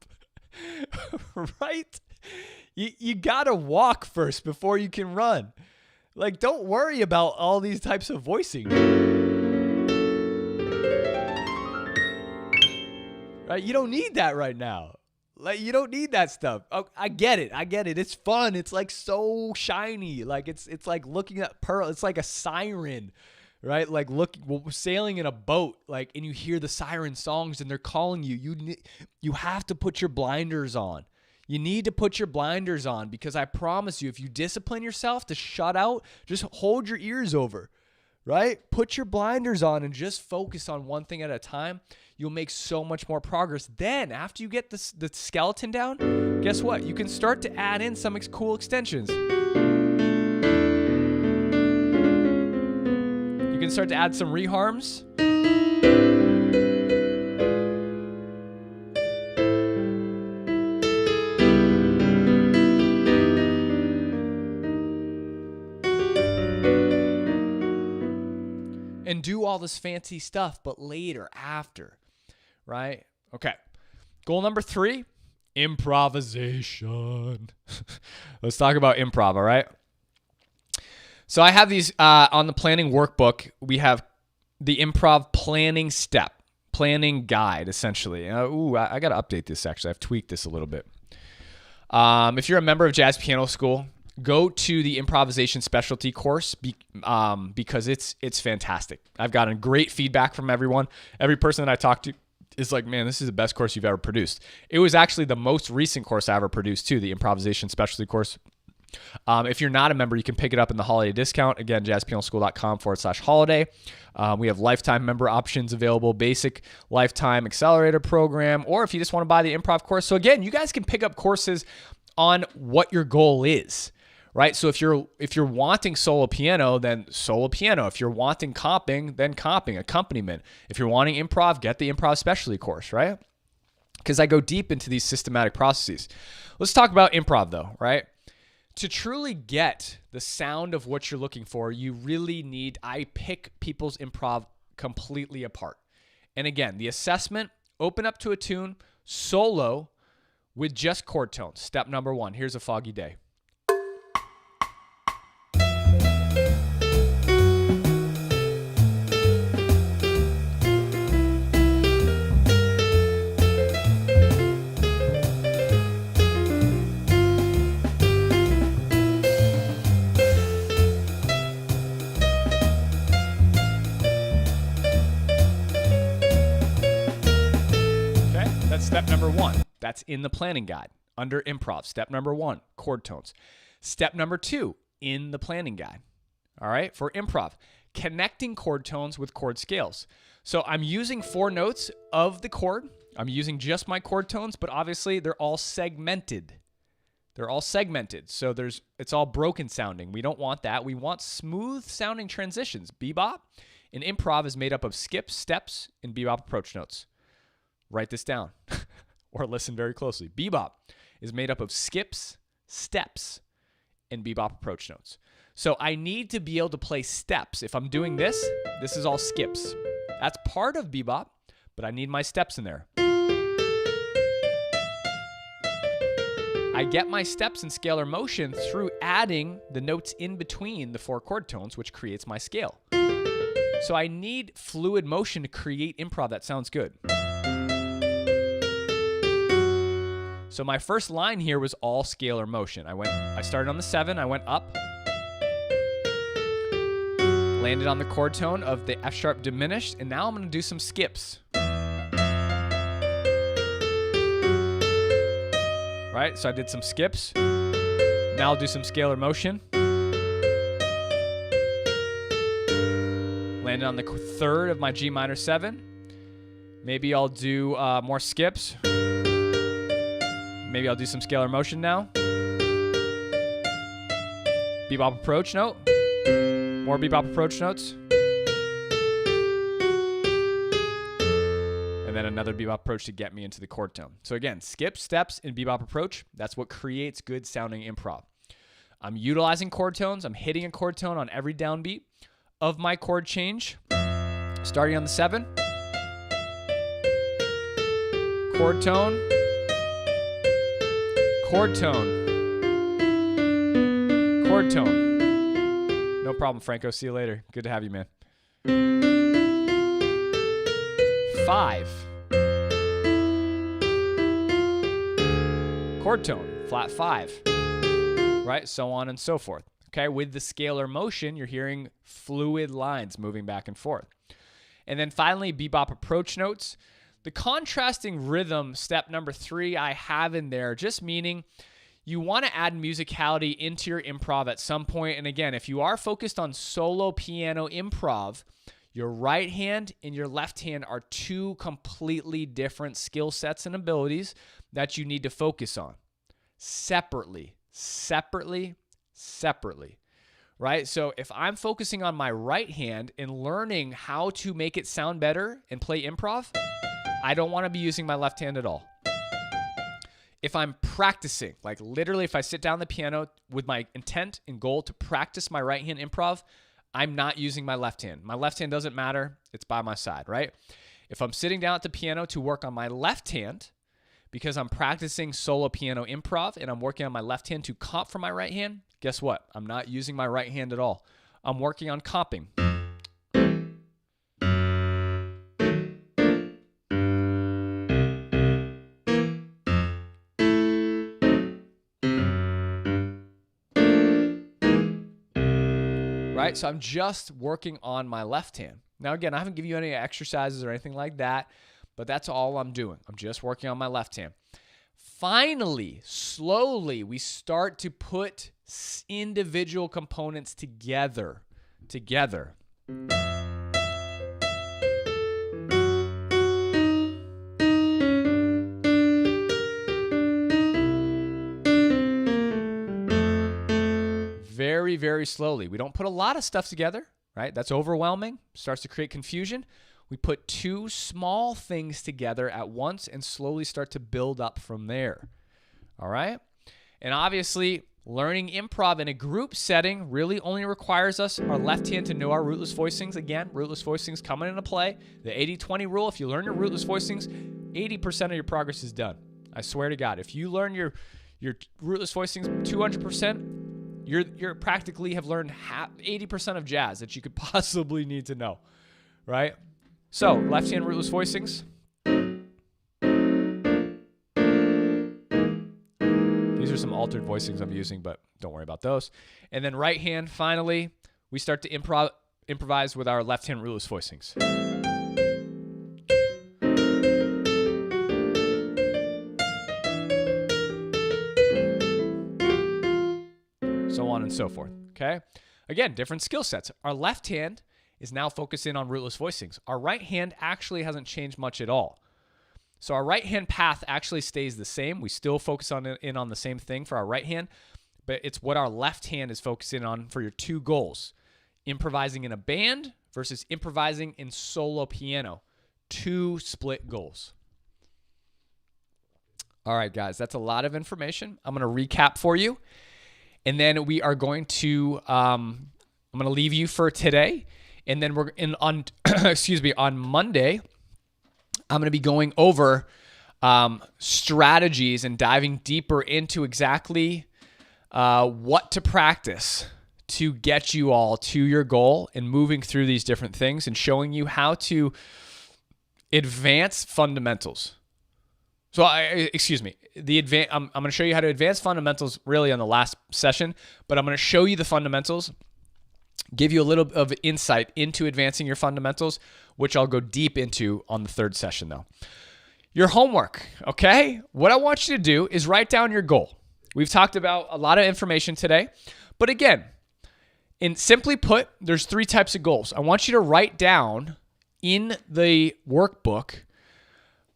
right? You got to walk first before you can run. Like, don't worry about all these types of voicing. Right? You don't need that right now. Like, you don't need that stuff. Oh, I get it. It's fun. It's like so shiny. Like, it's like looking at pearl. It's like a siren, right? Like sailing in a boat, like, and you hear the siren songs and they're calling you. You have to put your blinders on. You need to put your blinders on, because I promise you, if you discipline yourself to shut out, just hold your ears over, right? Put your blinders on and just focus on one thing at a time. You'll make so much more progress. Then after you get the skeleton down, guess what? You can start to add in some cool extensions. You can start to add some reharms. And do all this fancy stuff, but later, after, right? Okay. Goal number 3, improvisation. Let's talk about improv, all right? So I have these on the planning workbook. We have the improv planning guide, essentially. I got to update this, actually. I've tweaked this a little bit. If you're a member of Jazz Piano School, go to the improvisation specialty course because it's fantastic. I've gotten great feedback from everyone. Every person that I talk to is like, man, this is the best course you've ever produced. It was actually the most recent course I ever produced too, the improvisation specialty course. If you're not a member, you can pick it up in the holiday discount. Again, jazzpianoschool.com/holiday. We have lifetime member options available, basic, lifetime, accelerator program, or if you just want to buy the improv course. So again, you guys can pick up courses on what your goal is, right? So if you're wanting solo piano, then solo piano. If you're wanting comping, then comping, accompaniment. If you're wanting improv, get the improv specialty course, right? Because I go deep into these systematic processes. Let's talk about improv though, right? To truly get the sound of what you're looking for, you really need, I pick people's improv completely apart. And again, the assessment, open up to a tune, solo with just chord tones. Step number 1, here's a foggy day. Step number 1, that's in the planning guide under improv. Step number 1, chord tones. Step number 2, in the planning guide. All right, for improv, connecting chord tones with chord scales. So I'm using 4 notes of the chord. I'm using just my chord tones, but obviously they're all segmented. So it's all broken sounding. We don't want that. We want smooth sounding transitions. Bebop in improv is made up of skips, steps, and bebop approach notes. Write this down or listen very closely. Bebop is made up of skips, steps, and bebop approach notes. So I need to be able to play steps. If I'm doing this is all skips. That's part of bebop, but I need my steps in there. I get my steps in scalar motion through adding the notes in between the 4 chord tones, which creates my scale. So I need fluid motion to create improv that sounds good. So my first line here was all scalar motion. I started on the 7, I went up, landed on the chord tone of the F sharp diminished, and now I'm going to do some skips. Right? So I did some skips. Now I'll do some scalar motion. Landed on the 3rd of my G minor 7. Maybe I'll do more skips. Maybe I'll do some scalar motion now. Bebop approach note. More bebop approach notes. And then another bebop approach to get me into the chord tone. So again, skips, steps, and bebop approach. That's what creates good sounding improv. I'm utilizing chord tones. I'm hitting a chord tone on every downbeat of my chord change. Starting on the 7. chord tone, chord tone, chord tone. No problem, Franco. See you later. Good to have you, man. 5. Chord tone, flat 5. Right? So on and so forth. Okay? With the scalar motion, you're hearing fluid lines moving back and forth. And then finally, bebop approach notes. The contrasting rhythm, step number 3, I have in there, just meaning you want to add musicality into your improv at some point. And again, if you are focused on solo piano improv, your right hand and your left hand are 2 completely different skill sets and abilities that you need to focus on separately, right? So if I'm focusing on my right hand and learning how to make it sound better and play improv, I don't want to be using my left hand at all. If I'm practicing, like literally if I sit down the piano with my intent and goal to practice my right hand improv, I'm not using my left hand. My left hand doesn't matter. It's by my side, right? If I'm sitting down at the piano to work on my left hand because I'm practicing solo piano improv and I'm working on my left hand to comp for my right hand, guess what? I'm not using my right hand at all. I'm working on comping. Right? So I'm just working on my left hand. Now, again, I haven't given you any exercises or anything like that, but that's all I'm doing. I'm just working on my left hand. Finally, slowly, we start to put individual components together. Very, very slowly. We don't put a lot of stuff together, right? That's overwhelming. Starts to create confusion. We put 2 small things together at once and slowly start to build up from there. All right? And obviously, learning improv in a group setting really only requires us, our left hand, to know our rootless voicings. Again, rootless voicings coming into play. The 80-20 rule, if you learn your rootless voicings, 80% of your progress is done. I swear to God. If you learn your rootless voicings 200%, you're practically have learned 80% of jazz that you could possibly need to know, right? So, left hand rootless voicings. These are some altered voicings I'm using, but don't worry about those. And then right hand, finally, we start to improvise with our left hand rootless voicings. So on and so forth, okay? Again, different skill sets. Our left hand is now focusing on rootless voicings. Our right hand actually hasn't changed much at all. So our right hand path actually stays the same. We still focus on the same thing for our right hand, but it's what our left hand is focusing on for your 2 goals. Improvising in a band versus improvising in solo piano. 2 split goals. All right, guys, that's a lot of information. I'm going to recap for you. And then we are going to, I'm going to leave you for today. And then on Monday, I'm going to be going over strategies and diving deeper into exactly what to practice to get you all to your goal and moving through these different things and showing you how to advance fundamentals. So, I'm going to show you how to advance fundamentals really on the last session, but I'm going to show you the fundamentals, give you a little of insight into advancing your fundamentals, which I'll go deep into on the 3rd session though. Your homework, okay? What I want you to do is write down your goal. We've talked about a lot of information today, but again, simply put, there's 3 types of goals. I want you to write down in the workbook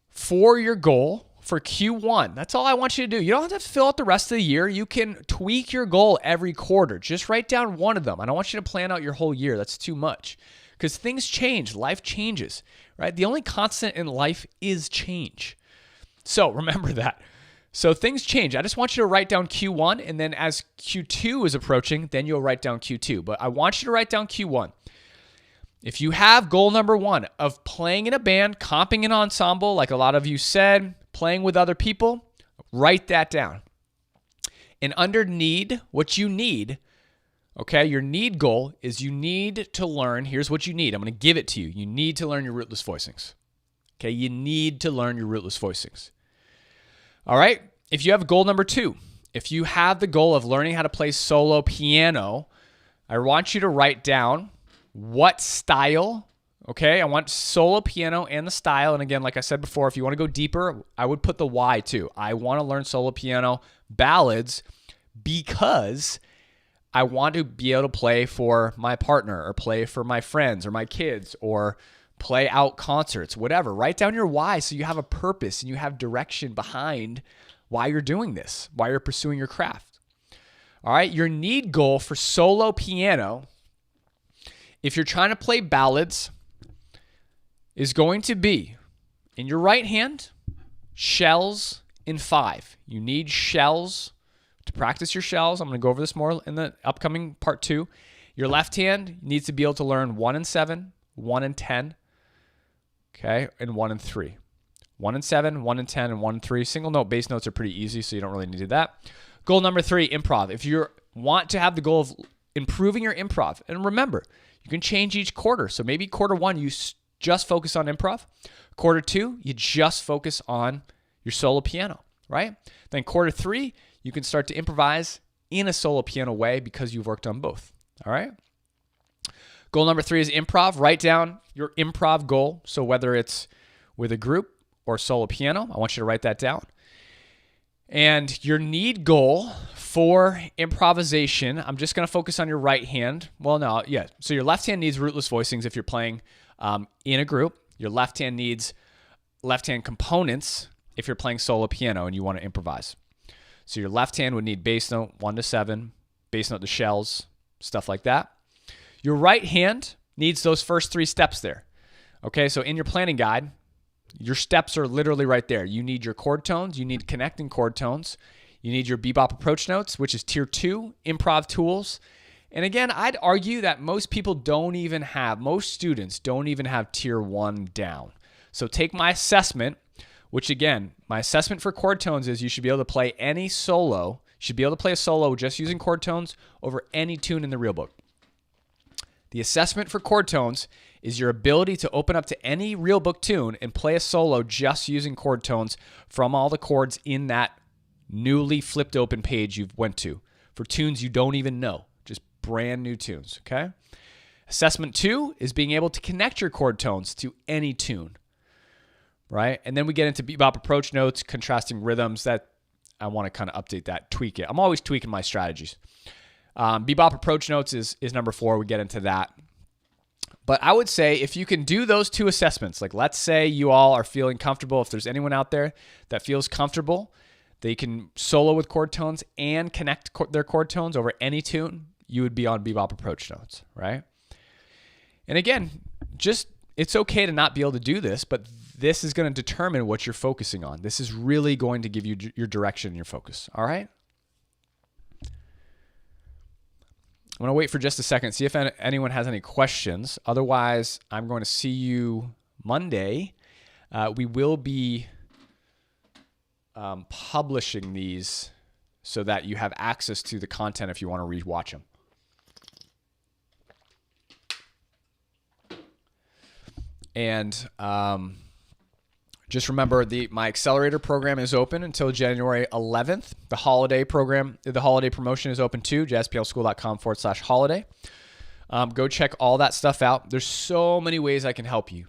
for your goal for Q1. That's all I want you to do. You don't have to fill out the rest of the year. You can tweak your goal every quarter. Just write down one of them. I don't want you to plan out your whole year. That's too much because things change. Life changes, right? The only constant in life is change. So remember that. So things change. I just want you to write down Q1, and then as Q2 is approaching, then you'll write down Q2. But I want you to write down Q1. If you have goal number 1 of playing in a band, comping an ensemble, like a lot of you said, playing with other people, write that down. And under need, what you need, okay, your need goal is you need to learn. Here's what you need. I'm going to give it to you. You need to learn your rootless voicings. Okay, you need to learn your rootless voicings. All right, if you have goal number 2, if you have the goal of learning how to play solo piano, I want you to write down what style. Okay, I want solo piano and the style. And again, like I said before, if you want to go deeper, I would put the why too. I want to learn solo piano ballads because I want to be able to play for my partner or play for my friends or my kids or play out concerts, whatever. Write down your why so you have a purpose and you have direction behind why you're doing this, why you're pursuing your craft. All right, your need goal for solo piano, if you're trying to play ballads, is going to be, in your right hand, shells in 5. You need shells to practice your shells. I'm going to go over this more in the upcoming part 2. Your left hand needs to be able to learn 1 and 7, 1 and 10, okay, and 1 and 3. 1 and 7, 1 and 10, and 1 and 3. Single note bass notes are pretty easy, so you don't really need to do that. Goal number 3, improv. If you want to have the goal of improving your improv, and remember, you can change each quarter. So maybe quarter 1, you just focus on improv. Quarter 2, you just focus on your solo piano, right? Then quarter 3, you can start to improvise in a solo piano way because you've worked on both, all right? Goal number 3 is improv. Write down your improv goal. So whether it's with a group or solo piano, I want you to write that down. And your need goal for improvisation, I'm just going to focus on your right hand. Well, no, yeah. So your left hand needs rootless voicings if you're playing in a group. Your left hand needs left hand components if you're playing solo piano and you want to improvise. So your left hand would need bass note 1 to 7, bass note to shells, stuff like that. Your right hand needs those first 3 steps there. Okay, so in your planning guide, your steps are literally right there. You need your chord tones. You need connecting chord tones. You need your bebop approach notes, which is tier 2 improv tools. And again, I'd argue that most students don't even have tier 1 down. So take my assessment, which again, my assessment for chord tones is you should be able to play any solo. You should be able to play a solo just using chord tones over any tune in the real book. The assessment for chord tones is your ability to open up to any real book tune and play a solo just using chord tones from all the chords in that newly flipped open page you've went to for tunes you don't even know, just brand new tunes, okay? Assessment 2 is being able to connect your chord tones to any tune, right? And then we get into bebop approach notes, contrasting rhythms. That I want to kind of update that, tweak it. I'm always tweaking my strategies. Bebop approach notes is number 4. We get into that. But I would say if you can do those 2 assessments, like let's say you all are feeling comfortable, if there's anyone out there that feels comfortable, they can solo with chord tones and connect their chord tones over any tune, you would be on bebop approach notes, right? And again, it's okay to not be able to do this, but this is going to determine what you're focusing on. This is really going to give you your direction and your focus, all right? I'm going to wait for just a second, see if anyone has any questions. Otherwise, I'm going to see you Monday. We will be publishing these so that you have access to the content if you want to rewatch them. And just remember, my accelerator program is open until January 11th. The holiday promotion is open too, jazzpianoschool.com/holiday. Go check all that stuff out. There's so many ways I can help you.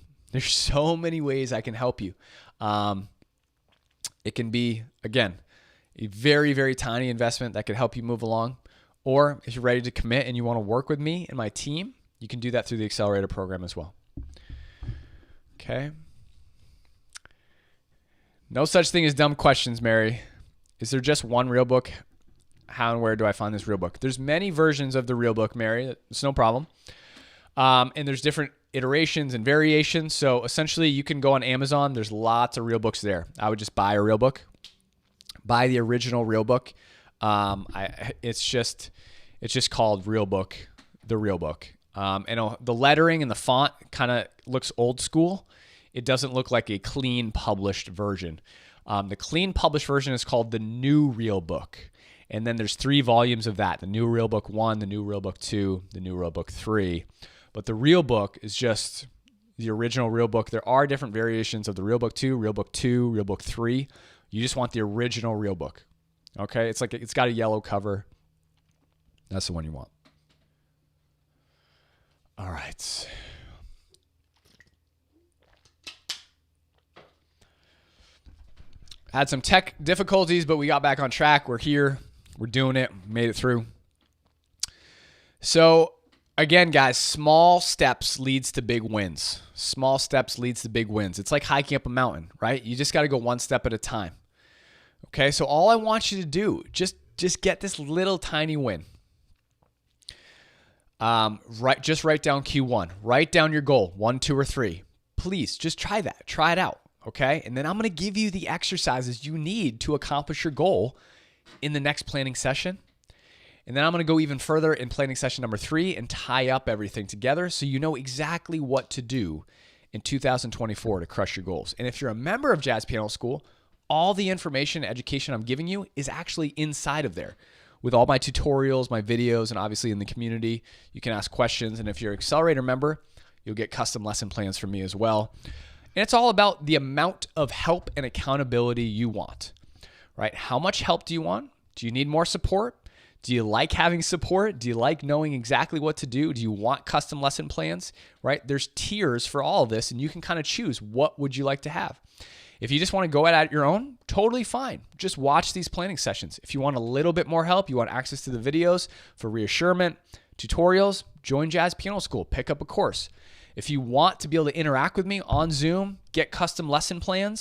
It can be, again, a very, very tiny investment that could help you move along. Or if you're ready to commit and you want to work with me and my team, you can do that through the accelerator program as well. Okay. No such thing as dumb questions, Mary. Is there just one real book? How and where do I find this real book? There's many versions of the real book, Mary. It's no problem. And there's different iterations and variations. So essentially you can go on Amazon. There's lots of real books there. I would just buy a real book. Buy the original real book. It's just called Real Book, the real book. And the lettering and the font kind of looks old school. It doesn't look like a clean published version. The clean published version is called the New Real Book. And then there's 3 volumes of that: the New Real Book 1, the New Real Book 2, the New Real Book 3. But the Real Book is just the original Real Book. There are different variations of the Real Book 2, Real Book 2, Real Book 3. You just want the original Real Book. Okay? It's like it's got a yellow cover. That's the one you want. All right. Had some tech difficulties, but we got back on track. We're here. We're doing it. Made it through. So again, guys, small steps leads to big wins. Small steps leads to big wins. It's like hiking up a mountain, right? You just got to go one step at a time. Okay, so all I want you to do, just get this little tiny win. Just write down Q1. Write down your goal, 1, 2, or 3. Please, just try that. Try it out, okay? And then I'm going to give you the exercises you need to accomplish your goal in the next planning session. And then I'm going to go even further in planning session number 3 and tie up everything together so you know exactly what to do in 2024 to crush your goals. And if you're a member of Jazz Piano School, all the information and education I'm giving you is actually inside of there with all my tutorials, my videos, and obviously in the community. You can ask questions. And if you're an Accelerator member, you'll get custom lesson plans from me as well. And it's all about the amount of help and accountability you want, right? How much help do you want? Do you need more support? Do you like having support? Do you like knowing exactly what to do? Do you want custom lesson plans, right? There's tiers for all of this, and you can kind of choose what would you like to have. If you just want to go at it your own, totally fine. Just watch these planning sessions. If you want a little bit more help, you want access to the videos for reassurement, tutorials, join Jazz Piano School, pick up a course. If you want to be able to interact with me on Zoom, get custom lesson plans,